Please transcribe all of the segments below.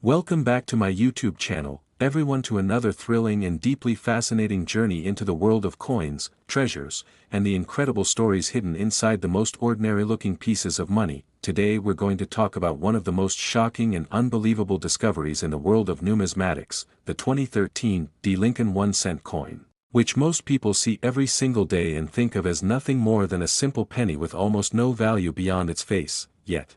Welcome back to my YouTube channel, everyone, to another thrilling and deeply fascinating journey into the world of coins, treasures, and the incredible stories hidden inside the most ordinary-looking pieces of money. Today we're going to talk about one of the most shocking and unbelievable discoveries in the world of numismatics, the 2013 Lincoln 1-cent coin, which most people see every single day and think of as nothing more than a simple penny with almost no value beyond its face, yet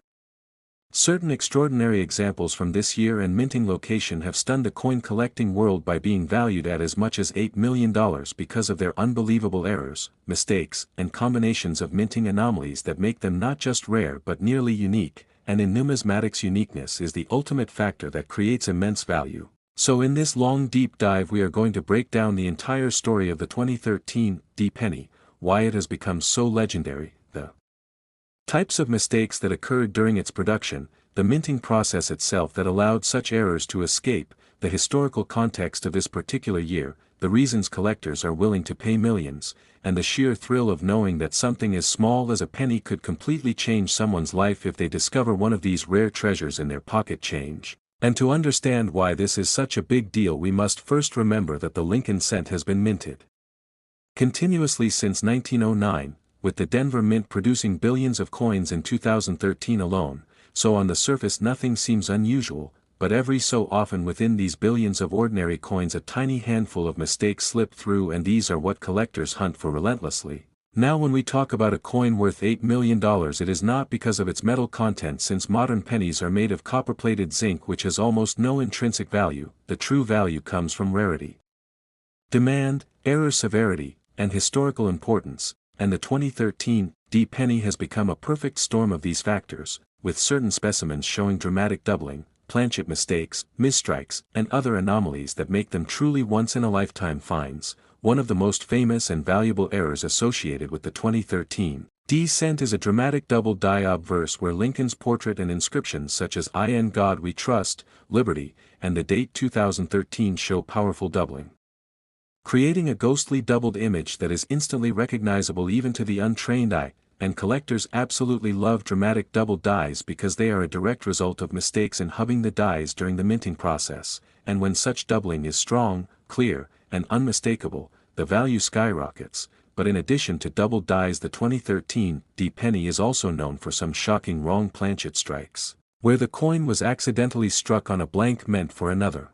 certain extraordinary examples from this year and minting location have stunned the coin collecting world by being valued at as much as $8 million because of their unbelievable errors, mistakes, and combinations of minting anomalies that make them not just rare but nearly unique, and in numismatics uniqueness is the ultimate factor that creates immense value. So in this long deep dive we are going to break down the entire story of the 2013 penny, why it has become so legendary, the types of mistakes that occurred during its production, the minting process itself that allowed such errors to escape, the historical context of this particular year, the reasons collectors are willing to pay millions, and the sheer thrill of knowing that something as small as a penny could completely change someone's life if they discover one of these rare treasures in their pocket change. And to understand why this is such a big deal, we must first remember that the Lincoln cent has been minted continuously since 1909, with the Denver Mint producing billions of coins in 2013 alone, so on the surface nothing seems unusual, but every so often within these billions of ordinary coins a tiny handful of mistakes slip through, and these are what collectors hunt for relentlessly. Now when we talk about a coin worth $8 million, it is not because of its metal content, since modern pennies are made of copper-plated zinc which has almost no intrinsic value. The true value comes from rarity, demand, error severity, and historical importance. And the 2013 penny has become a perfect storm of these factors, with certain specimens showing dramatic doubling, planchet mistakes, misstrikes, and other anomalies that make them truly once-in-a-lifetime finds. One of the most famous and valuable errors associated with the 2013 cent is a dramatic double die obverse where Lincoln's portrait and inscriptions such as "In God We Trust," "Liberty," and the date 2013 show powerful doubling, creating a ghostly doubled image that is instantly recognizable even to the untrained eye, and collectors absolutely love dramatic double dies because they are a direct result of mistakes in hubbing the dies during the minting process, and when such doubling is strong, clear, and unmistakable, the value skyrockets. But in addition to double dies, the 2013 penny is also known for some shocking wrong planchet strikes, where the coin was accidentally struck on a blank meant for another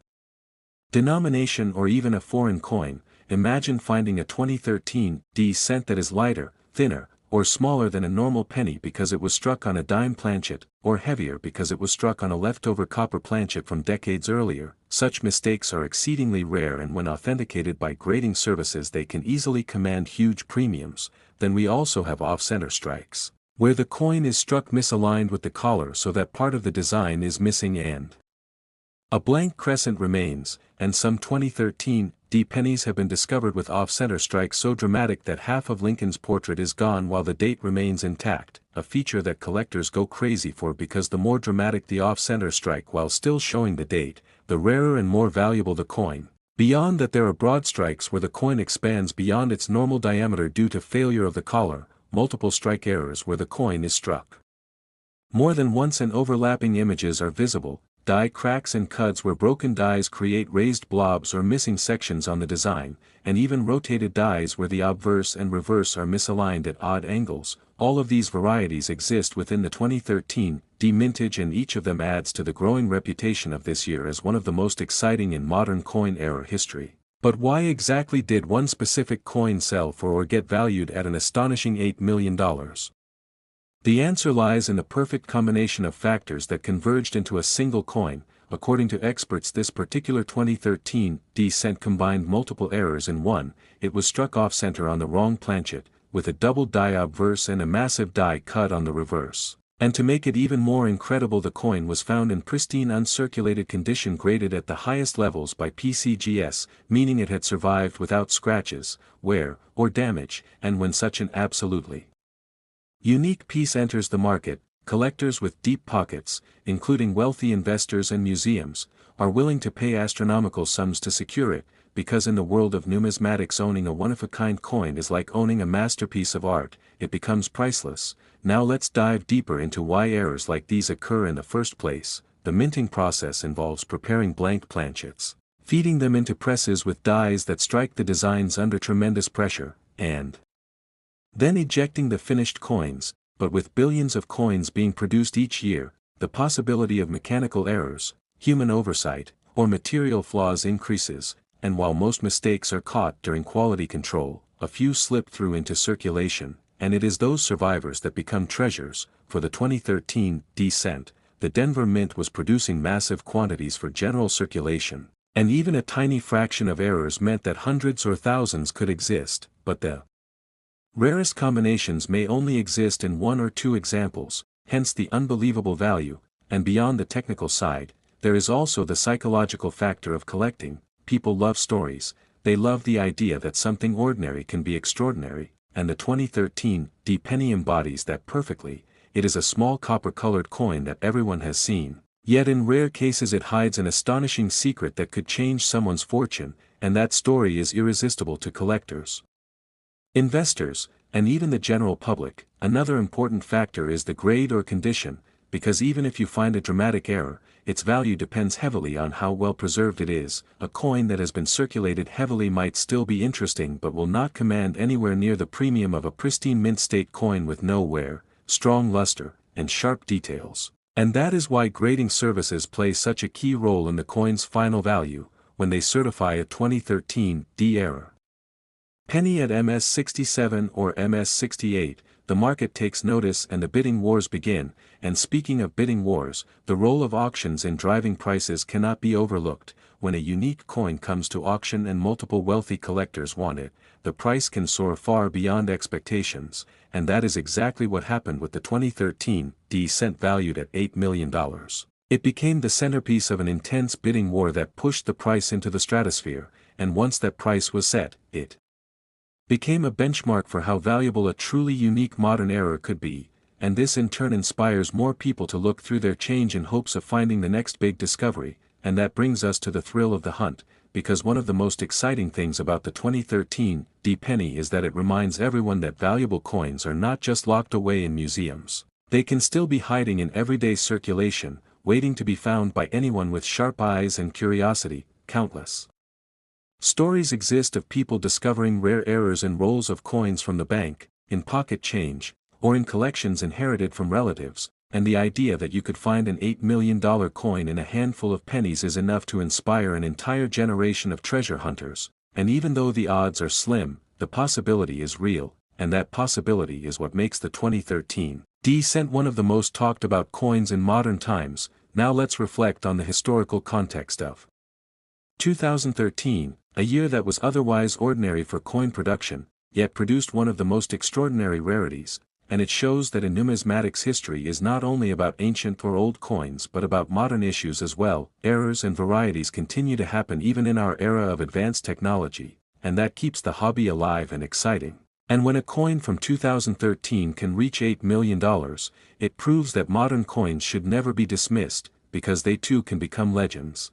denomination or even a foreign coin. Imagine finding a 2013 cent that is lighter, thinner, or smaller than a normal penny because it was struck on a dime planchet, or heavier because it was struck on a leftover copper planchet from decades earlier. Such mistakes are exceedingly rare, and when authenticated by grading services they can easily command huge premiums. Then we also have off-center strikes, where the coin is struck misaligned with the collar so that part of the design is missing and a blank crescent remains, and some 2013 pennies have been discovered with off-center strikes so dramatic that half of Lincoln's portrait is gone while the date remains intact, a feature that collectors go crazy for because the more dramatic the off-center strike while still showing the date, the rarer and more valuable the coin. Beyond that, there are broad strikes where the coin expands beyond its normal diameter due to failure of the collar, multiple strike errors where the coin is struck more than once and overlapping images are visible, die cracks and cuts where broken dies create raised blobs or missing sections on the design, and even rotated dies where the obverse and reverse are misaligned at odd angles. All of these varieties exist within the 2013 mintage, and each of them adds to the growing reputation of this year as one of the most exciting in modern coin era history. But why exactly did one specific coin sell for or get valued at an astonishing $8 million? The answer lies in the perfect combination of factors that converged into a single coin. According to experts, this particular 2013 cent combined multiple errors in one. It was struck off-center on the wrong planchet, with a double die obverse and a massive die cut on the reverse. And to make it even more incredible, the coin was found in pristine uncirculated condition, graded at the highest levels by PCGS, meaning it had survived without scratches, wear, or damage. And when such an absolutely unique piece enters the market, collectors with deep pockets, including wealthy investors and museums, are willing to pay astronomical sums to secure it, because in the world of numismatics owning a one-of-a-kind coin is like owning a masterpiece of art. It becomes priceless. Now let's dive deeper into why errors like these occur in the first place. the minting process involves preparing blank planchets, feeding them into presses with dies that strike the designs under tremendous pressure, and then ejecting the finished coins. But with billions of coins being produced each year, the possibility of mechanical errors, human oversight, or material flaws increases, and while most mistakes are caught during quality control, a few slip through into circulation, and it is those survivors that become treasures. For the 2013 cent, the Denver Mint was producing massive quantities for general circulation, and even a tiny fraction of errors meant that hundreds or thousands could exist, but the rarest combinations may only exist in one or two examples, hence the unbelievable value. And beyond the technical side, there is also the psychological factor of collecting. People love stories, they love the idea that something ordinary can be extraordinary, and the 2013 penny embodies that perfectly. It is a small copper-colored coin that everyone has seen, yet in rare cases it hides an astonishing secret that could change someone's fortune, and that story is irresistible to collectors, investors, and even the general public. Another important factor is the grade or condition, because even if you find a dramatic error, its value depends heavily on how well preserved it is. A coin that has been circulated heavily might still be interesting but will not command anywhere near the premium of a pristine mint state coin with no wear, strong luster, and sharp details. And that is why grading services play such a key role in the coin's final value, when they certify a 2013 error penny at MS67 or MS68, the market takes notice and the bidding wars begin. And speaking of bidding wars, the role of auctions in driving prices cannot be overlooked. When a unique coin comes to auction and multiple wealthy collectors want it, the price can soar far beyond expectations, and that is exactly what happened with the 2013 cent valued at $8 million. It became the centerpiece of an intense bidding war that pushed the price into the stratosphere, and once that price was set, it became a benchmark for how valuable a truly unique modern error could be, and this in turn inspires more people to look through their change in hopes of finding the next big discovery. And that brings us to the thrill of the hunt, because one of the most exciting things about the 2013 penny is that it reminds everyone that valuable coins are not just locked away in museums. They can still be hiding in everyday circulation, waiting to be found by anyone with sharp eyes and curiosity. Countless stories exist of people discovering rare errors in rolls of coins from the bank, in pocket change, or in collections inherited from relatives, and the idea that you could find an $8 million coin in a handful of pennies is enough to inspire an entire generation of treasure hunters. And even though the odds are slim, the possibility is real, and that possibility is what makes the 2013 cent one of the most talked about coins in modern times. Now let's reflect on the historical context of 2013, a year that was otherwise ordinary for coin production, yet produced one of the most extraordinary rarities. And it shows that in numismatics history is not only about ancient or old coins but about modern issues as well. Errors and varieties continue to happen even in our era of advanced technology, and that keeps the hobby alive and exciting. And when a coin from 2013 can reach $8 million, it proves that modern coins should never be dismissed, because they too can become legends.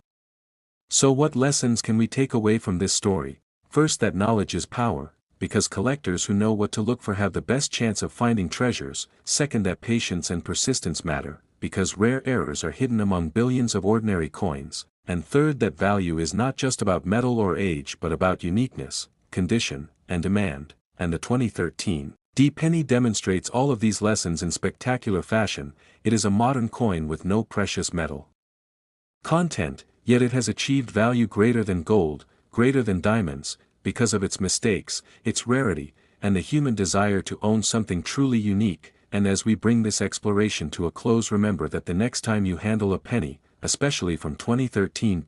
So what lessons can we take away from this story? First, that knowledge is power, because collectors who know what to look for have the best chance of finding treasures. Second, that patience and persistence matter, because rare errors are hidden among billions of ordinary coins. And third, that value is not just about metal or age but about uniqueness, condition, and demand. And the 2013 penny demonstrates all of these lessons in spectacular fashion. It is a modern coin with no precious metal content, yet it has achieved value greater than gold, greater than diamonds, because of its mistakes, its rarity, and the human desire to own something truly unique. And as we bring this exploration to a close, remember that the next time you handle a penny, especially from 2013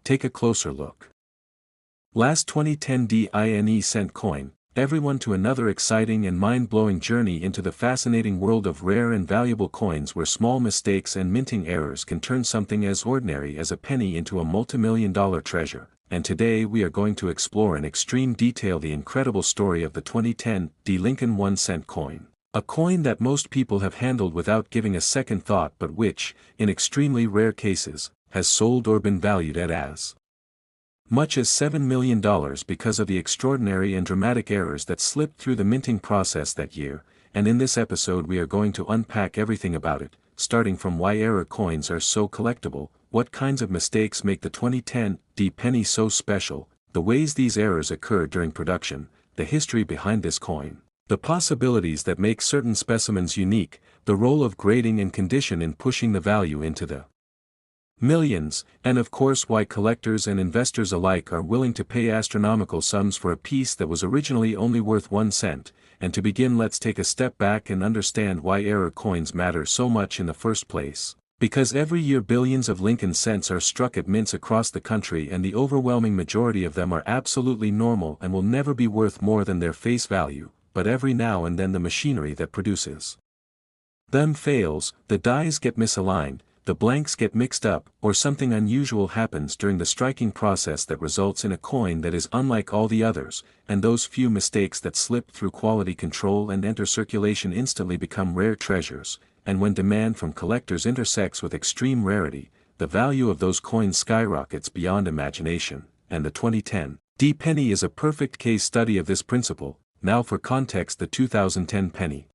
take a closer look. Last 2010 cent coin, everyone to another exciting and mind-blowing journey into the fascinating world of rare and valuable coins, where small mistakes and minting errors can turn something as ordinary as a penny into a multimillion-dollar treasure. And today we are going to explore in extreme detail the incredible story of the 2010 Lincoln 1 cent coin. A coin that most people have handled without giving a second thought, but which, in extremely rare cases, has sold or been valued at as much as $7 million because of the extraordinary and dramatic errors that slipped through the minting process that year. And in this episode we are going to unpack everything about it, starting from why error coins are so collectible, what kinds of mistakes make the 2010 D penny so special, the ways these errors occur during production, the history behind this coin, the possibilities that make certain specimens unique, the role of grading and condition in pushing the value into the millions, and of course why collectors and investors alike are willing to pay astronomical sums for a piece that was originally only worth 1 cent. And to begin, let's take a step back and understand why error coins matter so much in the first place. Because every year billions of Lincoln cents are struck at mints across the country, and the overwhelming majority of them are absolutely normal and will never be worth more than their face value, but every now and then the machinery that produces them fails, the dies get misaligned, the blanks get mixed up, or something unusual happens during the striking process that results in a coin that is unlike all the others, and those few mistakes that slip through quality control and enter circulation instantly become rare treasures, and when demand from collectors intersects with extreme rarity, the value of those coins skyrockets beyond imagination, and the 2010 D penny is a perfect case study of this principle. Now for context, the 2010 penny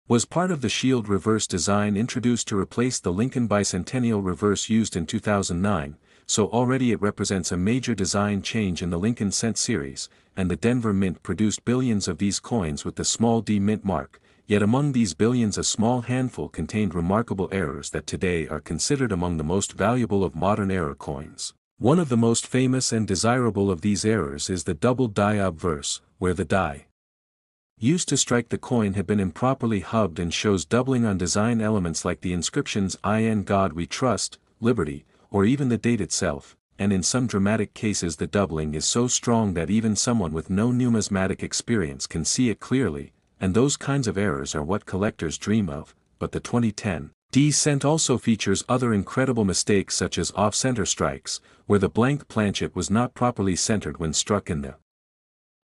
was part of the shield reverse design introduced to replace the Lincoln bicentennial reverse used in 2009, so already it represents a major design change in the Lincoln cent series, and the Denver Mint produced billions of these coins with the small d mint mark, yet among these billions a small handful contained remarkable errors that today are considered among the most valuable of modern error coins. One of the most famous and desirable of these errors is the double die obverse, where the die used to strike the coin had been improperly hubbed and shows doubling on design elements like the inscriptions "In God We Trust," "Liberty," or even the date itself, and in some dramatic cases the doubling is so strong that even someone with no numismatic experience can see it clearly, and those kinds of errors are what collectors dream of. But the 2010 D cent also features other incredible mistakes such as off-center strikes, where the blank planchet was not properly centered when struck in the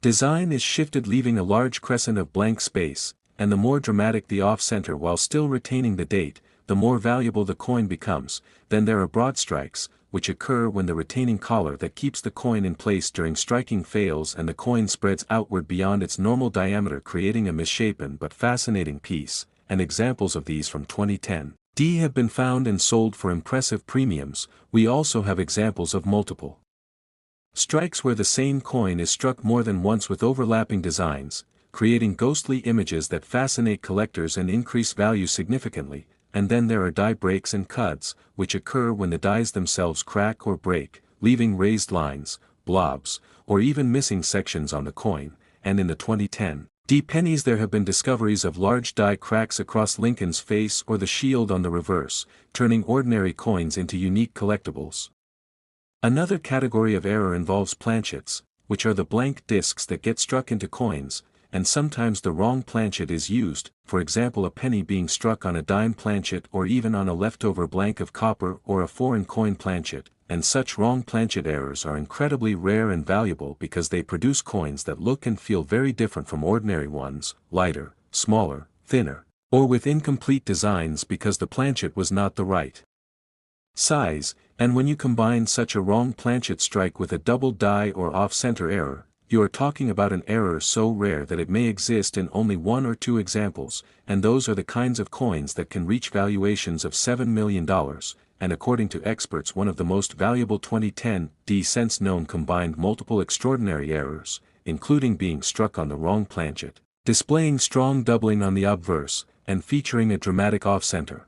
design is shifted, leaving a large crescent of blank space, and the more dramatic the off-center while still retaining the date, the more valuable the coin becomes. Then there are broad strikes, which occur when the retaining collar that keeps the coin in place during striking fails and the coin spreads outward beyond its normal diameter, creating a misshapen but fascinating piece, and examples of these from 2010 D have been found and sold for impressive premiums. We also have examples of multiple strikes where the same coin is struck more than once with overlapping designs, creating ghostly images that fascinate collectors and increase value significantly. And then there are die breaks and cuts, which occur when the dies themselves crack or break, leaving raised lines, blobs, or even missing sections on the coin. And in the 2010 D pennies there have been discoveries of large die cracks across Lincoln's face or the shield on the reverse, turning ordinary coins into unique collectibles. Another category of error involves planchets, which are the blank discs that get struck into coins, and sometimes the wrong planchet is used, for example a penny being struck on a dime planchet or even on a leftover blank of copper or a foreign coin planchet, and such wrong planchet errors are incredibly rare and valuable because they produce coins that look and feel very different from ordinary ones, lighter, smaller, thinner, or with incomplete designs because the planchet was not the right size. And when you combine such a wrong planchet strike with a double die or off-center error, you are talking about an error so rare that it may exist in only 1 or 2 examples, and those are the kinds of coins that can reach valuations of $7 million, and according to experts one of the most valuable 2010 D cents known combined multiple extraordinary errors, including being struck on the wrong planchet, displaying strong doubling on the obverse, and featuring a dramatic off-center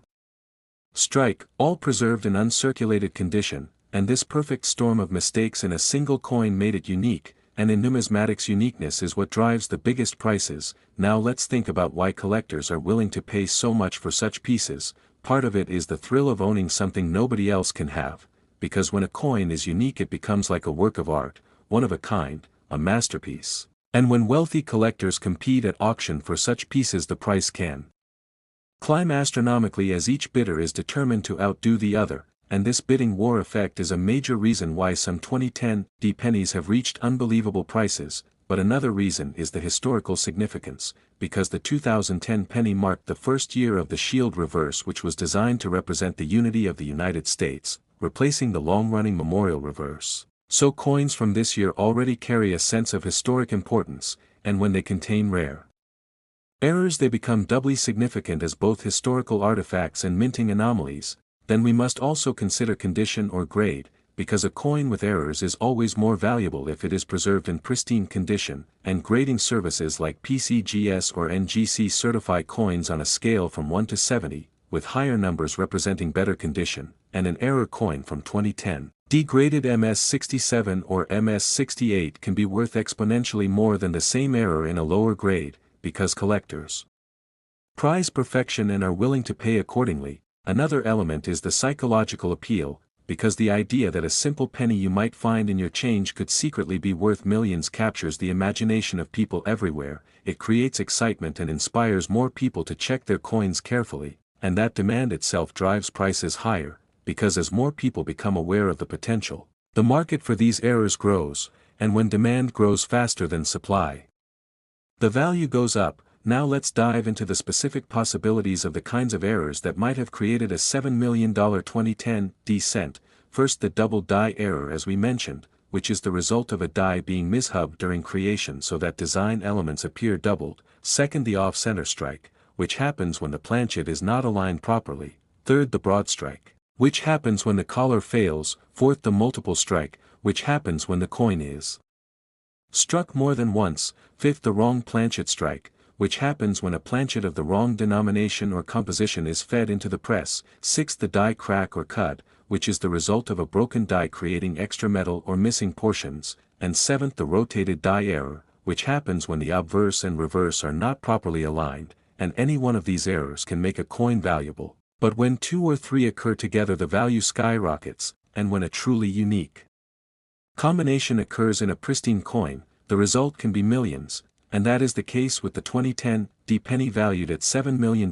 strike, all preserved in uncirculated condition, and this perfect storm of mistakes in a single coin made it unique, and in numismatics uniqueness is what drives the biggest prices. Now let's think about why collectors are willing to pay so much for such pieces. Part of it is the thrill of owning something nobody else can have, because when a coin is unique it becomes like a work of art, one of a kind, a masterpiece. And when wealthy collectors compete at auction for such pieces the price can climb astronomically as each bidder is determined to outdo the other, and this bidding war effect is a major reason why some 2010 D pennies have reached unbelievable prices. But another reason is the historical significance, because the 2010 penny marked the first year of the shield reverse, which was designed to represent the unity of the United States, replacing the long-running memorial reverse. So coins from this year already carry a sense of historic importance, and when they contain rare Errors. They become doubly significant as both historical artifacts and minting anomalies. Then we must also consider condition or grade, because a coin with errors is always more valuable if it is preserved in pristine condition, and grading services like PCGS or NGC certify coins on a scale from 1 to 70, with higher numbers representing better condition, and an error coin from 2010. Degraded MS67 or MS68 can be worth exponentially more than the same error in a lower grade, because collectors prize perfection and are willing to pay accordingly. Another element is the psychological appeal, because the idea that a simple penny you might find in your change could secretly be worth millions captures the imagination of people everywhere. It creates excitement and inspires more people to check their coins carefully, and that demand itself drives prices higher, because as more people become aware of the potential, the market for these errors grows, and when demand grows faster than supply, the value goes up. Now let's dive into the specific possibilities of the kinds of errors that might have created a $7 million 2010 descent. First, the double die error, as we mentioned, which is the result of a die being mishubbed during creation so that design elements appear doubled. Second, the off-center strike, which happens when the planchet is not aligned properly. Third, the broad strike, which happens when the collar fails. Fourth, the multiple strike, which happens when the coin is struck more than once. Fifth, the wrong planchet strike, which happens when a planchet of the wrong denomination or composition is fed into the press. Sixth, the die crack or cut, which is the result of a broken die creating extra metal or missing portions. And seventh, the rotated die error, which happens when the obverse and reverse are not properly aligned, and any one of these errors can make a coin valuable. But when two or three occur together, the value skyrockets, and when a truly unique combination occurs in a pristine coin, the result can be millions, and that is the case with the 2010 D penny valued at $7 million.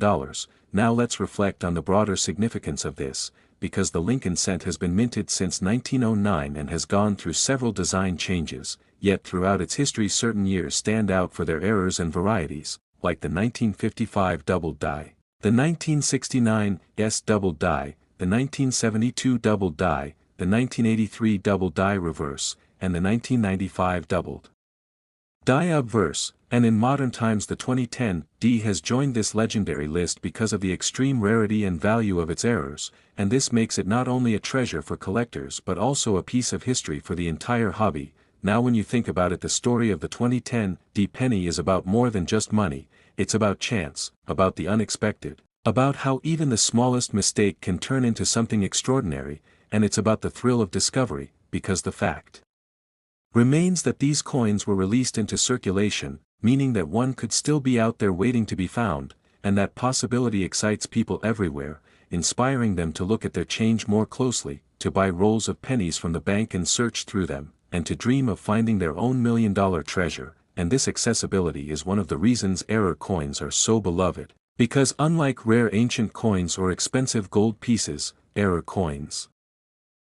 Now let's reflect on the broader significance of this, because the Lincoln cent has been minted since 1909 and has gone through several design changes, yet throughout its history certain years stand out for their errors and varieties, like the 1955 doubled die, the 1969 S doubled die, the 1972 doubled die, the 1983 double die reverse, and the 1995 doubled die obverse, and in modern times the 2010 D has joined this legendary list because of the extreme rarity and value of its errors, and this makes it not only a treasure for collectors but also a piece of history for the entire hobby. Now when you think about it, the story of the 2010 D penny is about more than just money. It's about chance, about the unexpected, about how even the smallest mistake can turn into something extraordinary, and it's about the thrill of discovery, because the fact remains that these coins were released into circulation, meaning that one could still be out there waiting to be found, and that possibility excites people everywhere, inspiring them to look at their change more closely, to buy rolls of pennies from the bank and search through them, and to dream of finding their own million-dollar treasure. And this accessibility is one of the reasons error coins are so beloved, because unlike rare ancient coins or expensive gold pieces, error coins